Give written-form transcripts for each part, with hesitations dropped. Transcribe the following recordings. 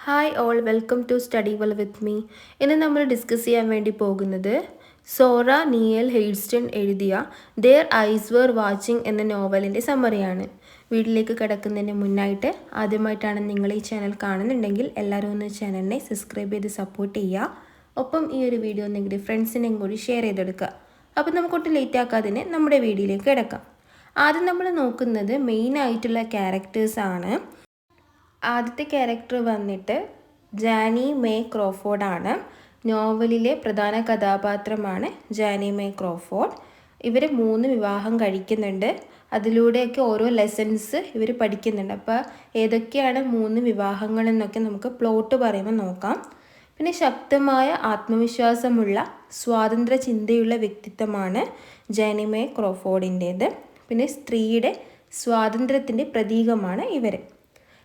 Hi all welcome to study well with me. ഇന്ന് നമ്മൾ discuss ചെയ്യാൻ വേണ്ടി പോകുന്നത് സോറ നിയൽ ഹെയ്ഡ്സ്റ്റൺ എഴുതിയ ദെയർ ഐസ് വെർ വാച്ചിങ് എന്ന നോവലിൻ്റെ സമ്മറിയാണ്. വീട്ടിലേക്ക് കിടക്കുന്നതിന് മുന്നായിട്ട് ആദ്യമായിട്ടാണ് നിങ്ങൾ ഈ ചാനൽ കാണുന്നുണ്ടെങ്കിൽ എല്ലാവരും ഒന്ന് ചാനലിനെ സബ്സ്ക്രൈബ് ചെയ്ത് സപ്പോർട്ട് ചെയ്യുക. ഒപ്പം ഈ ഒരു വീഡിയോ നിങ്ങളുടെ ഫ്രണ്ട്സിനെയും കൂടി ഷെയർ ചെയ്തെടുക്കുക. അപ്പോൾ നമുക്കൊട്ട് ലേറ്റ് ആക്കാതെ നമ്മുടെ വീഡിയോയിലേക്ക് കിടക്കാം. ആദ്യം നമ്മൾ നോക്കുന്നത് മെയിനായിട്ടുള്ള ക്യാരക്ടേഴ്സാണ്. ആദ്യത്തെ ക്യാരക്ടർ വന്നിട്ട് ജാനി മേ ക്രോഫോർഡാണ്. നോവലിലെ പ്രധാന കഥാപാത്രമാണ് ജാനി മേ ക്രോഫോർഡ്. ഇവർ 3 വിവാഹം കഴിക്കുന്നുണ്ട്. അതിലൂടെയൊക്കെ ഓരോ ലെസൺസ് ഇവർ പഠിക്കുന്നുണ്ട്. അപ്പോൾ ഏതൊക്കെയാണ് 3 വിവാഹങ്ങളെന്നൊക്കെ നമുക്ക് പ്ലോട്ട് പറയുമ്പോൾ നോക്കാം. പിന്നെ ശക്തമായ ആത്മവിശ്വാസമുള്ള സ്വാതന്ത്ര്യ ചിന്തയുള്ള വ്യക്തിത്വമാണ് ജാനി മേ ക്രോഫോർഡിൻ്റേത്. പിന്നെ സ്ത്രീയുടെ സ്വാതന്ത്ര്യത്തിൻ്റെ പ്രതീകമാണ് ഇവർ.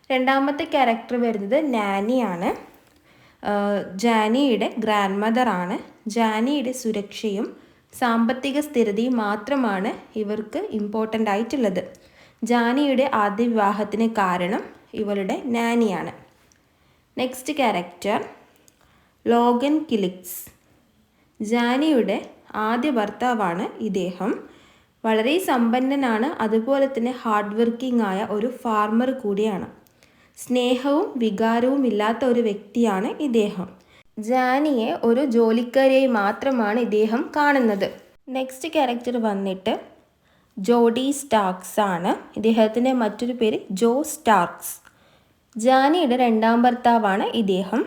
രണ്ടാമത്തെ ക്യാരക്ടർ വരുന്നത് നാനിയാണ്. ജാനിയുടെ ഗ്രാൻഡ് മദറാണ്. ജാനിയുടെ സുരക്ഷയും സാമ്പത്തിക സ്ഥിരതയും മാത്രമാണ് ഇവർക്ക് ഇമ്പോർട്ടൻ്റ് ആയിട്ടുള്ളത്. ജാനിയുടെ ആദ്യ വിവാഹത്തിന് കാരണം ഇവളുടെ നാനിയാണ്. Next character Logan Killicks. ജാനിയുടെ ആദ്യ ഭർത്താവാണ് ഇദ്ദേഹം. വളരെ സമ്പന്നനാണ്, അതുപോലെ തന്നെ ഹാർഡ് വർക്കിംഗ് ആയ ഒരു ഫാർമർ കൂടിയാണ്. സ്നേഹവും വികാരവും ഇല്ലാത്ത ഒരു വ്യക്തിയാണ് ഇദ്ദേഹം. ജാനിയെ ഒരു ജോലിക്കാരിയായി മാത്രമാണ് ഇദ്ദേഹം കാണുന്നത്. നെക്സ്റ്റ് ക്യാരക്ടർ വന്നിട്ട് ജോഡി സ്റ്റാർക്സ് ആണ്. ഇദ്ദേഹത്തിൻ്റെ മറ്റൊരു പേര് ജോ സ്റ്റാർക്സ്. ജാനിയുടെ രണ്ടാം ഭർത്താവാണ് ഇദ്ദേഹം.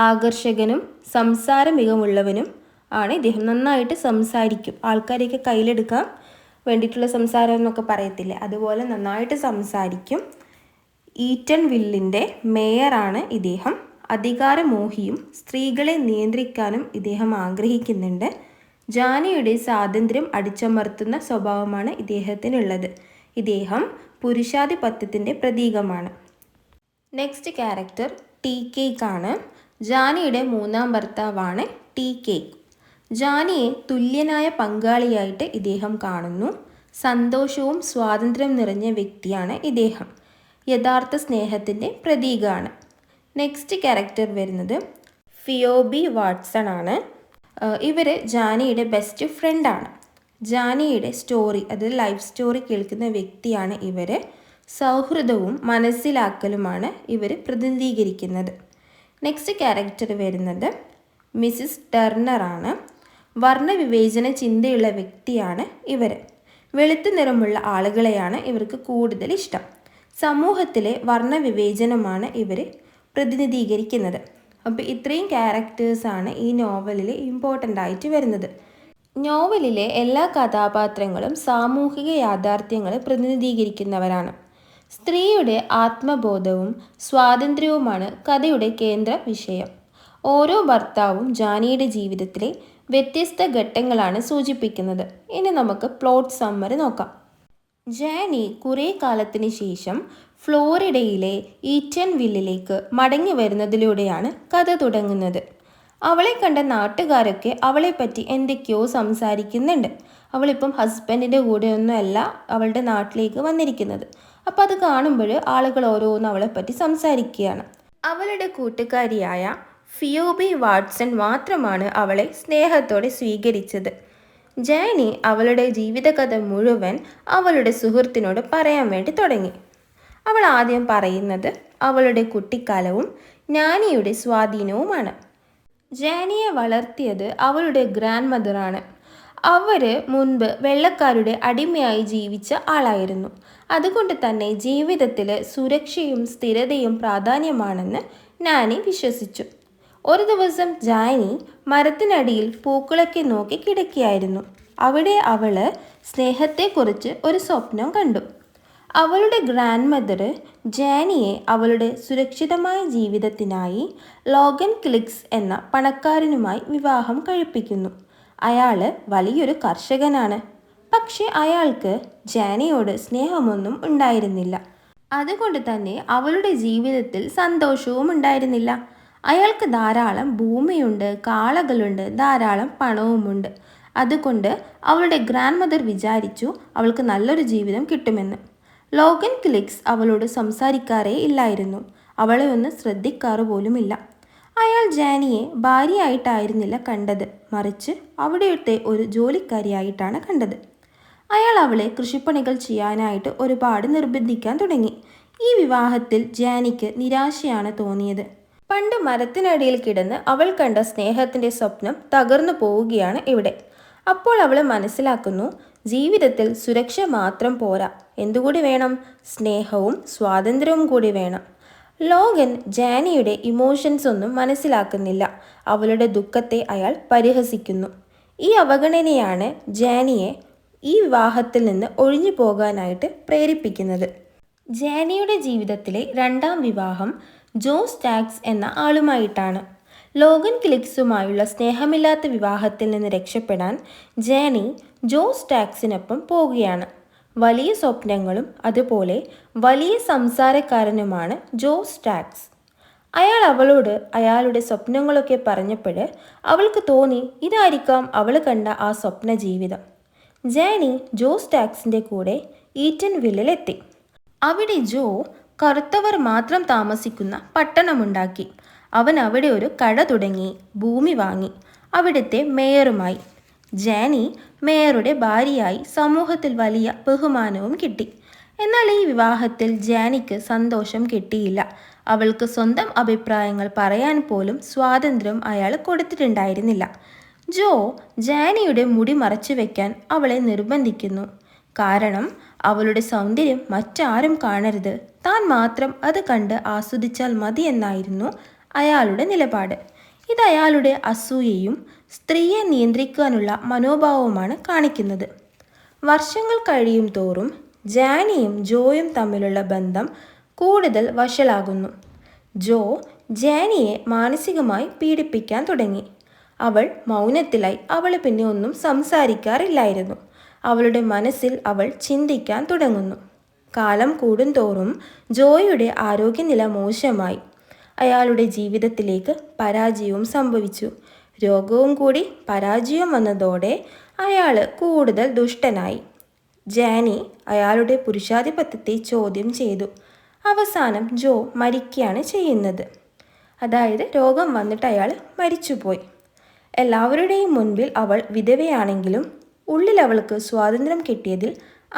ആകർഷകനും സംസാര മികവുള്ളവനും ആണ് ഇദ്ദേഹം. നന്നായിട്ട് സംസാരിക്കും. ആൾക്കാരെയൊക്കെ കയ്യിലെടുക്കാൻ വേണ്ടിയിട്ടുള്ള സംസാരം എന്നൊക്കെ പറയത്തില്ലേ, അതുപോലെ നന്നായിട്ട് സംസാരിക്കും. ഈറ്റൺ വില്ലിൻ്റെ മേയറാണ് ഇദ്ദേഹം. അധികാരമോഹിയും സ്ത്രീകളെ നിയന്ത്രിക്കാനും ഇദ്ദേഹം ആഗ്രഹിക്കുന്നുണ്ട്. ജാനിയുടെ സ്വാതന്ത്ര്യം അടിച്ചമർത്തുന്ന സ്വഭാവമാണ് ഇദ്ദേഹത്തിനുള്ളത്. ഇദ്ദേഹം പുരുഷാധിപത്യത്തിൻ്റെ പ്രതീകമാണ്. നെക്സ്റ്റ് ക്യാരക്ടർ ടീ കേക്ക് ആണ്. ജാനിയുടെ മൂന്നാം ഭർത്താവാണ് ടീ കേക്ക്. ജാനിയെ തുല്യനായ പങ്കാളിയായിട്ട് ഇദ്ദേഹം കാണുന്നു. സന്തോഷവും സ്വാതന്ത്ര്യം നിറഞ്ഞ വ്യക്തിയാണ് ഇദ്ദേഹം. യഥാർത്ഥ സ്നേഹത്തിൻ്റെ പ്രതീകമാണ്. നെക്സ്റ്റ് ക്യാരക്ടർ വരുന്നത് ഫിയോബി വാട്സൺ ആണ്. ഇവർ ജാനിയുടെ ബെസ്റ്റ് ഫ്രണ്ടാണ്. ജാനിയുടെ സ്റ്റോറി, അതായത് ലൈഫ് സ്റ്റോറി കേൾക്കുന്ന വ്യക്തിയാണ് ഇവർ. സൗഹൃദവും മനസ്സിലാക്കലുമാണ് ഇവർ പ്രതിനിധീകരിക്കുന്നത്. നെക്സ്റ്റ് ക്യാരക്ടർ വരുന്നത് മിസ്സിസ് ടെർണറാണ്. വർണ്ണവിവേചന ചിന്തയുള്ള വ്യക്തിയാണ് ഇവർ. വെളുത്ത നിറമുള്ള ആളുകളെയാണ് ഇവർക്ക് കൂടുതൽ ഇഷ്ടം. സമൂഹത്തിലെ വർണ്ണവിവേചനമാണ് ഇവർ പ്രതിനിധീകരിക്കുന്നത്. അപ്പോൾ ഇത്രയും ക്യാരക്ടേഴ്സാണ് ഈ നോവലിൽ ഇമ്പോർട്ടൻ്റ് ആയിട്ട് വരുന്നത്. നോവലിലെ എല്ലാ കഥാപാത്രങ്ങളും സാമൂഹിക യാഥാർത്ഥ്യങ്ങൾ പ്രതിനിധീകരിക്കുന്നവരാണ്. സ്ത്രീയുടെ ആത്മബോധവും സ്വാതന്ത്ര്യവുമാണ് കഥയുടെ കേന്ദ്ര വിഷയം. ഓരോ ഭർത്താവും ജാനിയുടെ ജീവിതത്തിലെ വ്യത്യസ്ത ഘട്ടങ്ങളാണ് സൂചിപ്പിക്കുന്നത്. ഇനി നമുക്ക് പ്ലോട്ട് സമ്മറി നോക്കാം. ജാനി കുറേ കാലത്തിന് ശേഷം ഫ്ലോറിഡയിലെ ഈറ്റൺ വില്ലിലേക്ക് മടങ്ങി വരുന്നതിലൂടെയാണ് കഥ തുടങ്ങുന്നത്. അവളെ കണ്ട നാട്ടുകാരൊക്കെ അവളെപ്പറ്റി എന്തൊക്കെയോ സംസാരിക്കുന്നുണ്ട്. അവളിപ്പം ഹസ്ബൻഡിൻ്റെ കൂടെയൊന്നുമല്ല അവളുടെ നാട്ടിലേക്ക് വന്നിരിക്കുന്നത്. അപ്പോൾ അത് കാണുമ്പോൾ ആളുകൾ ഓരോന്ന് അവളെപ്പറ്റി സംസാരിക്കുകയാണ്. അവളുടെ കൂട്ടുകാരിയായ ഫിയോബി വാട്സൺ മാത്രമാണ് അവളെ സ്നേഹത്തോടെ സ്വീകരിച്ചത്. ജാനി അവളുടെ ജീവിതകഥ മുഴുവൻ അവളുടെ സുഹൃത്തിനോട് പറയാൻ വേണ്ടി തുടങ്ങി. അവൾ ആദ്യം പറയുന്നത് അവളുടെ കുട്ടിക്കാലവും നാനിയുടെ സ്വാധീനവുമാണ്. ജാനിയെ വളർത്തിയത് അവളുടെ ഗ്രാൻഡ് മദറാണ്. അവർ മുൻപ് വെള്ളക്കാരുടെ അടിമയായി ജീവിച്ച ആളായിരുന്നു. അതുകൊണ്ട് തന്നെ ജീവിതത്തിൽ സുരക്ഷയും സ്ഥിരതയും പ്രാധാന്യമാണെന്ന് നാനി വിശ്വസിച്ചു. ഒരു ദിവസം ജാനി മരത്തിനടിയിൽ പൂക്കളൊക്കെ നോക്കി കിടക്കുകയായിരുന്നു. അവിടെ അവൾ സ്നേഹത്തെക്കുറിച്ച് ഒരു സ്വപ്നം കണ്ടു. അവളുടെ ഗ്രാൻഡ് മദർ ജാനിയെ അവളുടെ സുരക്ഷിതമായ ജീവിതത്തിനായി ലോഗൻ കിലിക്സ് എന്ന പണക്കാരനുമായി വിവാഹം കഴിപ്പിക്കുന്നു. അയാൾ വലിയൊരു കർഷകനാണ്. പക്ഷെ അയാൾക്ക് ജാനിയോട് സ്നേഹമൊന്നും ഉണ്ടായിരുന്നില്ല. അതുകൊണ്ട് തന്നെ അവളുടെ ജീവിതത്തിൽ സന്തോഷവും ഉണ്ടായിരുന്നില്ല. അയാൾക്ക് ധാരാളം ഭൂമിയുണ്ട്, കാളകളുണ്ട്, ധാരാളം പണവുമുണ്ട്. അതുകൊണ്ട് അവളുടെ ഗ്രാൻഡ് മദർ വിചാരിച്ചു അവൾക്ക് നല്ലൊരു ജീവിതം കിട്ടുമെന്ന്. ലോഗൻ കിലിക്സ് അവളോട് സംസാരിക്കാറേ ഇല്ലായിരുന്നു. അവളെ ഒന്ന് ശ്രദ്ധിക്കാറ് പോലുമില്ല. അയാൾ ജാനിയെ ഭാര്യയായിട്ടായിരുന്നില്ല കണ്ടത്, മറിച്ച് അവിടുത്തെ ഒരു ജോലിക്കാരിയായിട്ടാണ് കണ്ടത്. അയാൾ അവളെ കൃഷിപ്പണികൾ ചെയ്യാനായിട്ട് ഒരുപാട് നിർബന്ധിക്കാൻ തുടങ്ങി. ഈ വിവാഹത്തിൽ ജാനിക്ക് നിരാശയാണ് തോന്നിയത്. പണ്ട് മരത്തിനടിയിൽ കിടന്ന് അവൾ കണ്ട സ്നേഹത്തിൻ്റെ സ്വപ്നം തകർന്നു പോവുകയാണ് ഇവിടെ. അപ്പോൾ അവൾ മനസ്സിലാക്കുന്നു, ജീവിതത്തിൽ സുരക്ഷ മാത്രം പോരാ, എന്തുകൂടി വേണം? സ്നേഹവും സ്വാതന്ത്ര്യവും കൂടി വേണം. ലോഗൻ ജാനിയുടെ ഇമോഷൻസ് ഒന്നും മനസ്സിലാക്കുന്നില്ല. അവളുടെ ദുഃഖത്തെ അയാൾ പരിഹസിക്കുന്നു. ഈ അവഗണനയാണ് ജാനിയെ ഈ വിവാഹത്തിൽ നിന്ന് ഒഴിഞ്ഞു പോകാനായിട്ട് പ്രേരിപ്പിക്കുന്നത്. ജാനിയുടെ ജീവിതത്തിലെ രണ്ടാം വിവാഹം ജോ സ്റ്റാക്സ് എന്ന ആളുമായിട്ടാണ്. ലോഗൻ ക്ലിക്സുമായുള്ള സ്നേഹമില്ലാത്ത വിവാഹത്തിൽ നിന്ന് രക്ഷപ്പെടാൻ ജാനി ജോ സ്റ്റാക്സിനൊപ്പം പോവുകയാണ്. വലിയ സ്വപ്നങ്ങളും അതുപോലെ വലിയ സംസാരക്കാരനുമാണ് ജോ സ്റ്റാക്സ്. അയാൾ അവളോട് അയാളുടെ സ്വപ്നങ്ങളൊക്കെ പറഞ്ഞപ്പോൾ അവൾക്ക് തോന്നി ഇതായിരിക്കാം അവൾ കണ്ട ആ സ്വപ്ന ജീവിതം. ജാനി ജോ സ്റ്റാക്സിൻ്റെ കൂടെ ഈറ്റൻ വില്ലിലെത്തി. അവിടെ ജോ കറുത്തവർ മാത്രം താമസിക്കുന്ന പട്ടണമുണ്ടാക്കി. അവൻ അവിടെ ഒരു കട തുടങ്ങി, ഭൂമി വാങ്ങി, അവിടുത്തെ മേയറുമായി. ജാനി മേയറുടെ ഭാര്യയായി, സമൂഹത്തിൽ വലിയ ബഹുമാനവും കിട്ടി. എന്നാൽ ഈ വിവാഹത്തിൽ ജാനിക്ക് സന്തോഷം കിട്ടിയില്ല. അവൾക്ക് സ്വന്തം അഭിപ്രായങ്ങൾ പറയാൻ പോലും സ്വാതന്ത്ര്യം അയാൾ കൊടുത്തിട്ടുണ്ടായിരുന്നില്ല. ജോ ജാനിയുടെ മുടി മറച്ചു വയ്ക്കാൻ അവളെ നിർബന്ധിക്കുന്നു. കാരണം അവളുടെ സൗന്ദര്യം മറ്റാരും കാണരുത്, താൻ മാത്രം അത് കണ്ട് ആസ്വദിച്ചാൽ മതി എന്നായിരുന്നു അയാളുടെ നിലപാട്. ഇത് അയാളുടെ അസൂയയും സ്ത്രീയെ നിയന്ത്രിക്കാനുള്ള മനോഭാവവുമാണ് കാണിക്കുന്നത്. വർഷങ്ങൾ കഴിയും തോറും ജാനിയും ജോയും തമ്മിലുള്ള ബന്ധം കൂടുതൽ വഷളാകുന്നു. ജോ ജാനിയെ മാനസികമായി പീഡിപ്പിക്കാൻ തുടങ്ങി. അവൾ മൗനത്തിലായി. അവൾ പിന്നെ ഒന്നും സംസാരിക്കാറില്ലായിരുന്നു. അവളുടെ മനസ്സിൽ അവൾ ചിന്തിക്കാൻ തുടങ്ങുന്നു. കാലം കൂടുന്തോറും ജോയുടെ ആരോഗ്യനില മോശമായി. അയാളുടെ ജീവിതത്തിലേക്ക് പരാജയവും സംഭവിച്ചു. രോഗവും കൂടി പരാജയം വന്നതോടെ അയാൾ കൂടുതൽ ദുഷ്ടനായി. ജാനി അയാളുടെ പുരുഷാധിപത്യത്തെ ചോദ്യം ചെയ്തു. അവസാനം ജോ മരിക്കുകയാണ് ചെയ്യുന്നത്. അതായത് രോഗം വന്നിട്ട് അയാൾ മരിച്ചുപോയി. എല്ലാവരുടെയും മുൻപിൽ അവൾ വിധവയാണെങ്കിലും ഉള്ളിൽ അവൾക്ക് സ്വാതന്ത്ര്യം കിട്ടിയതിൽ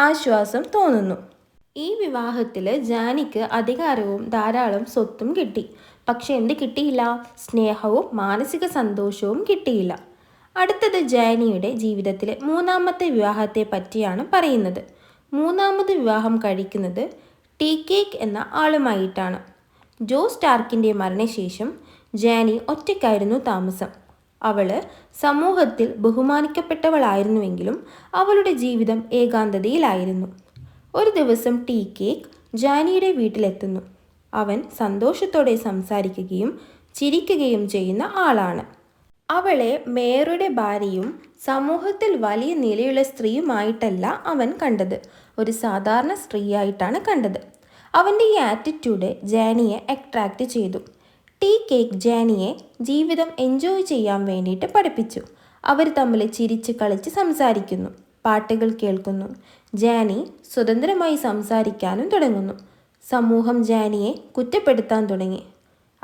ആശ്വാസം തോന്നുന്നു. ഈ വിവാഹത്തിൽ ജാനിക്ക് അധികാരവും ധാരാളം സ്വത്തും കിട്ടി. പക്ഷെ എന്ത് കിട്ടിയില്ല? സ്നേഹവും മാനസിക സന്തോഷവും കിട്ടിയില്ല. അടുത്തത് ജാനിയുടെ ജീവിതത്തിലെ മൂന്നാമത്തെ വിവാഹത്തെ പറ്റിയാണ് പറയുന്നത്. മൂന്നാമത് വിവാഹം കഴിക്കുന്നത് ടീ കേക്ക് എന്ന ആളുമായിട്ടാണ്. ജോ സ്റ്റാർക്കിൻ്റെ മരണശേഷം ജാനി ഒറ്റയ്ക്കായിരുന്നു താമസം. അവൾ സമൂഹത്തിൽ ബഹുമാനിക്കപ്പെട്ടവളായിരുന്നുവെങ്കിലും അവളുടെ ജീവിതം ഏകാന്തതയിലായിരുന്നു. ഒരു ദിവസം ടീ കേക്ക് ജാനിയുടെ വീട്ടിലെത്തുന്നു. അവൻ സന്തോഷത്തോടെ സംസാരിക്കുകയും ചിരിക്കുകയും ചെയ്യുന്ന ആളാണ്. അവളെ മേയറുടെ ഭാര്യയും സമൂഹത്തിൽ വലിയ നിലയുള്ള സ്ത്രീയുമായിട്ടല്ല അവൻ കണ്ടത്, ഒരു സാധാരണ സ്ത്രീയായിട്ടാണ് കണ്ടത്. അവൻ്റെ ഈ ആറ്റിറ്റ്യൂഡ് ജാനിയെ അട്രാക്റ്റ് ചെയ്തു. ടീ കേക്ക് ജാനിയെ ജീവിതം എൻജോയ് ചെയ്യാൻ വേണ്ടിയിട്ട് പഠിപ്പിച്ചു. അവർ തമ്മിൽ ചിരിച്ച് കളിച്ച് സംസാരിക്കുന്നു, പാട്ടുകൾ കേൾക്കുന്നു. ജാനി സ്വതന്ത്രമായി സംസാരിക്കാനും തുടങ്ങുന്നു. സമൂഹം ജാനിയെ കുറ്റപ്പെടുത്താൻ തുടങ്ങി.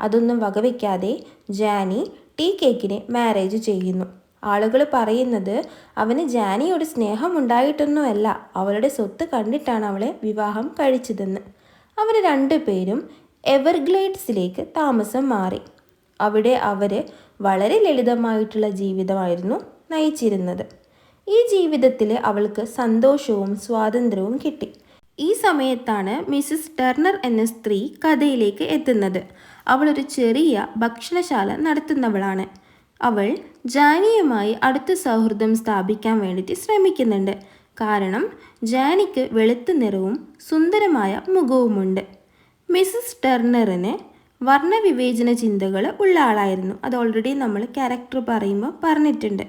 അതൊന്നും വകവയ്ക്കാതെ ജാനി ടീ കേക്കിനെ മാരേജ് ചെയ്യുന്നു. ആളുകൾ പറയുന്നത് അവന് ജാനിയോട് സ്നേഹം ഉണ്ടായിട്ടൊന്നുമല്ല, അവളുടെ സ്വത്ത് കണ്ടിട്ടാണ് അവളെ വിവാഹം കഴിച്ചതെന്ന്. അവർ രണ്ടുപേരും എവർഗ്ലേഡ്സിലേക്ക് താമസം മാറി. അവിടെ അവർ വളരെ ലളിതമായിട്ടുള്ള ജീവിതമായിരുന്നു നയിച്ചിരുന്നത്. ഈ ജീവിതത്തിൽ അവൾക്ക് സന്തോഷവും സ്വാതന്ത്ര്യവും കിട്ടി. ഈ സമയത്താണ് മിസ്സിസ് ടെർണർ എന്ന സ്ത്രീ കഥയിലേക്ക് എത്തുന്നത്. അവളൊരു ചെറിയ ഭക്ഷണശാല നടത്തുന്നവളാണ്. അവൾ ജാനിയുമായി അടുത്ത സൗഹൃദം സ്ഥാപിക്കാൻ വേണ്ടിയിട്ട് ശ്രമിക്കുന്നുണ്ട്. കാരണം ജാനിക്ക് വെളുത്ത നിറവും സുന്ദരമായ മുഖവുമുണ്ട്. മിസ്സിസ് ടെർണറിന് വർണ്ണവിവേചന ചിന്തകൾ ഉള്ള ആളായിരുന്നു. അത് ഓൾറെഡി നമ്മൾ ക്യാരക്ടർ പറയുമ്പോൾ പറഞ്ഞിട്ടുണ്ട്.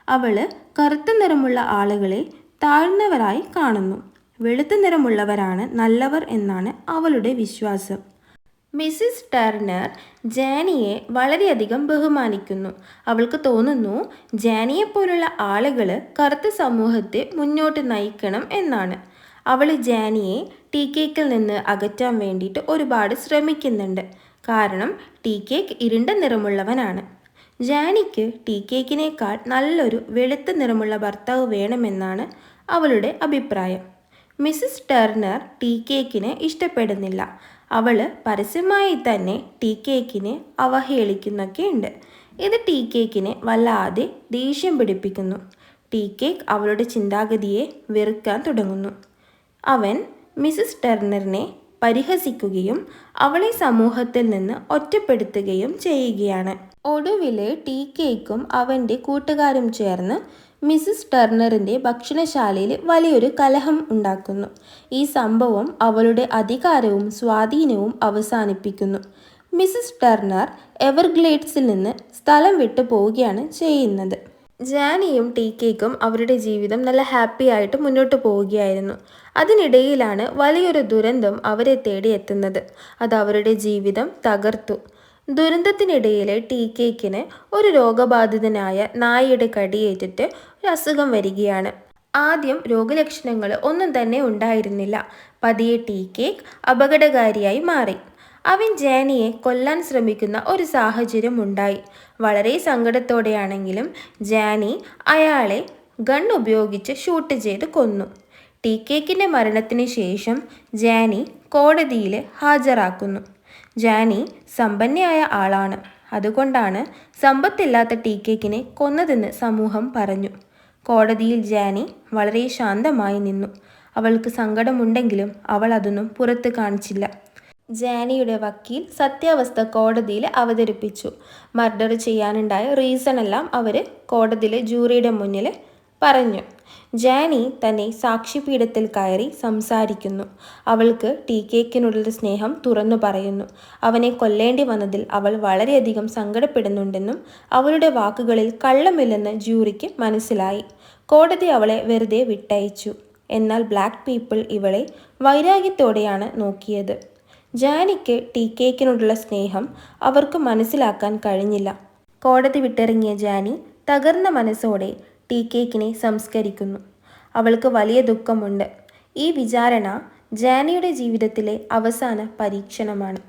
അവൾ കറുത്ത നിറമുള്ള ആളുകളെ താഴ്ന്നവരായി കാണുന്നു. വെളുത്ത നിറമുള്ളവരാണ് നല്ലവർ എന്നാണ് അവളുടെ വിശ്വാസം. മിസ്സിസ് ടെർണർ ജാനിയെ വളരെയധികം ബഹുമാനിക്കുന്നു. അവൾക്ക് തോന്നുന്നു ജാനിയെപ്പോലുള്ള ആളുകൾ കറുത്ത സമൂഹത്തെ മുന്നോട്ട് നയിക്കണം എന്നാണ്. അവൾ ജാനിയെ ടീ കേക്കിൽ നിന്ന് അകറ്റാൻ വേണ്ടിയിട്ട് ഒരുപാട് ശ്രമിക്കുന്നുണ്ട്. കാരണം ടീ കേക്ക് ഇരുണ്ട നിറമുള്ളവനാണ്. ജാനിക്ക് ടീ കേക്കിനേക്കാൾ നല്ലൊരു വെളുത്ത നിറമുള്ള ഭർത്താവ് വേണമെന്നാണ് അവളുടെ അഭിപ്രായം. മിസ്സിസ് ടെർണർ ടീ കേക്കിനെ ഇഷ്ടപ്പെടുന്നില്ല. അവൾ പരസ്യമായി തന്നെ ടീ കേക്കിനെ അവഹേളിക്കുന്നൊക്കെയുണ്ട്. ഇത് ടീ കേക്കിനെ വല്ലാതെ ദേഷ്യം പിടിപ്പിക്കുന്നു. ടീ കേക്ക് അവളുടെ ചിന്താഗതിയെ വെറുക്കാൻ തുടങ്ങുന്നു. അവൻ മിസ്സിസ് ടെർണറിനെ പരിഹസിക്കുകയും അവളെ സമൂഹത്തിൽ നിന്ന് ഒറ്റപ്പെടുത്തുകയും ചെയ്യുകയാണ്. ഒടുവിൽ ടീ കേക്കും അവൻ്റെ കൂട്ടുകാരും ചേർന്ന് മിസ്സിസ് ടെർണറിൻ്റെ ഭക്ഷണശാലയിൽ വലിയൊരു കലഹം ഉണ്ടാക്കുന്നു. ഈ സംഭവം അവളുടെ അധികാരവും സ്വാധീനവും അവസാനിപ്പിക്കുന്നു. മിസ്സിസ് ടെർണർ എവർഗ്ലേഡ്സിൽ നിന്ന് സ്ഥലം വിട്ടു പോവുകയാണ് ചെയ്യുന്നത്. ജാനിയും ടീ കേക്കും അവരുടെ ജീവിതം നല്ല ഹാപ്പി ആയിട്ട് മുന്നോട്ട് പോവുകയായിരുന്നു. അതിനിടയിലാണ് വലിയൊരു ദുരന്തം അവരെ തേടി എത്തുന്നത്. അത് അവരുടെ ജീവിതം തകർത്തു. ദുരന്തത്തിനിടയിൽ ടീ കേക്കിന് ഒരു രോഗബാധിതനായ നായയുടെ കടിയേറ്റിട്ട് ഒരു അസുഖം വരികയാണ്. ആദ്യം രോഗലക്ഷണങ്ങൾ ഒന്നും തന്നെ ഉണ്ടായിരുന്നില്ല. പതിയെ ടീ കേക്ക് അപകടകാരിയായി മാറി. അവൻ ജാനിയെ കൊല്ലാൻ ശ്രമിക്കുന്ന ഒരു സാഹചര്യം ഉണ്ടായി. വളരെ സങ്കടത്തോടെയാണെങ്കിലും ജാനി അയാളെ ഗൺ ഉപയോഗിച്ച് ഷൂട്ട് ചെയ്ത് കൊന്നു. ടീ കേക്കിൻ്റെ മരണത്തിന് ശേഷം ജാനി കോടതിയിൽ ഹാജരാക്കുന്നു. ജാനി സമ്പന്നയായ ആളാണ്. അതുകൊണ്ടാണ് സമ്പത്തില്ലാത്ത ടീ കേക്കിനെ കൊന്നതെന്ന് സമൂഹം പറഞ്ഞു. കോടതിയിൽ ജാനി വളരെ ശാന്തമായി നിന്നു. അവൾക്ക് സങ്കടമുണ്ടെങ്കിലും അവൾ അതൊന്നും പുറത്ത് കാണിച്ചില്ല. ജാനിയുടെ വക്കീൽ സത്യാവസ്ഥ കോടതിയിൽ അവതരിപ്പിച്ചു. മർഡർ ചെയ്യാനുണ്ടായ റീസണെല്ലാം അവർ കോടതിയിലെ ജൂറിയുടെ മുന്നിൽ പറഞ്ഞു. ജാനി തന്നെ സാക്ഷിപീഠത്തിൽ കയറി സംസാരിക്കുന്നു. അവൾക്ക് ടീ കേക്കിനുള്ള സ്നേഹം തുറന്നു പറയുന്നു. അവനെ കൊല്ലേണ്ടി വന്നതിൽ അവൾ വളരെയധികം സങ്കടപ്പെടുന്നുണ്ടെന്നും അവളുടെ വാക്കുകളിൽ കള്ളമില്ലെന്ന് ജൂറിക്ക് മനസ്സിലായി. കോടതി അവളെ വെറുതെ വിട്ടയച്ചു. എന്നാൽ ബ്ലാക്ക് പീപ്പിൾ ഇവളെ വൈരാഗ്യത്തോടെയാണ് നോക്കിയത്. ജാനിക്ക് ടീ കേക്കിനോടുള്ള സ്നേഹം അവർക്ക് മനസ്സിലാക്കാൻ കഴിഞ്ഞില്ല. കോടതി വിട്ടിറങ്ങിയ ജാനി തകർന്ന മനസ്സോടെ ടീ കേക്കിനെ സംസ്കരിക്കുന്നു. അവൾക്ക് വലിയ ദുഃഖമുണ്ട്. ഈ വിചാരണ ജാനിയുടെ ജീവിതത്തിലെ അവസാന പരീക്ഷണമാണ്.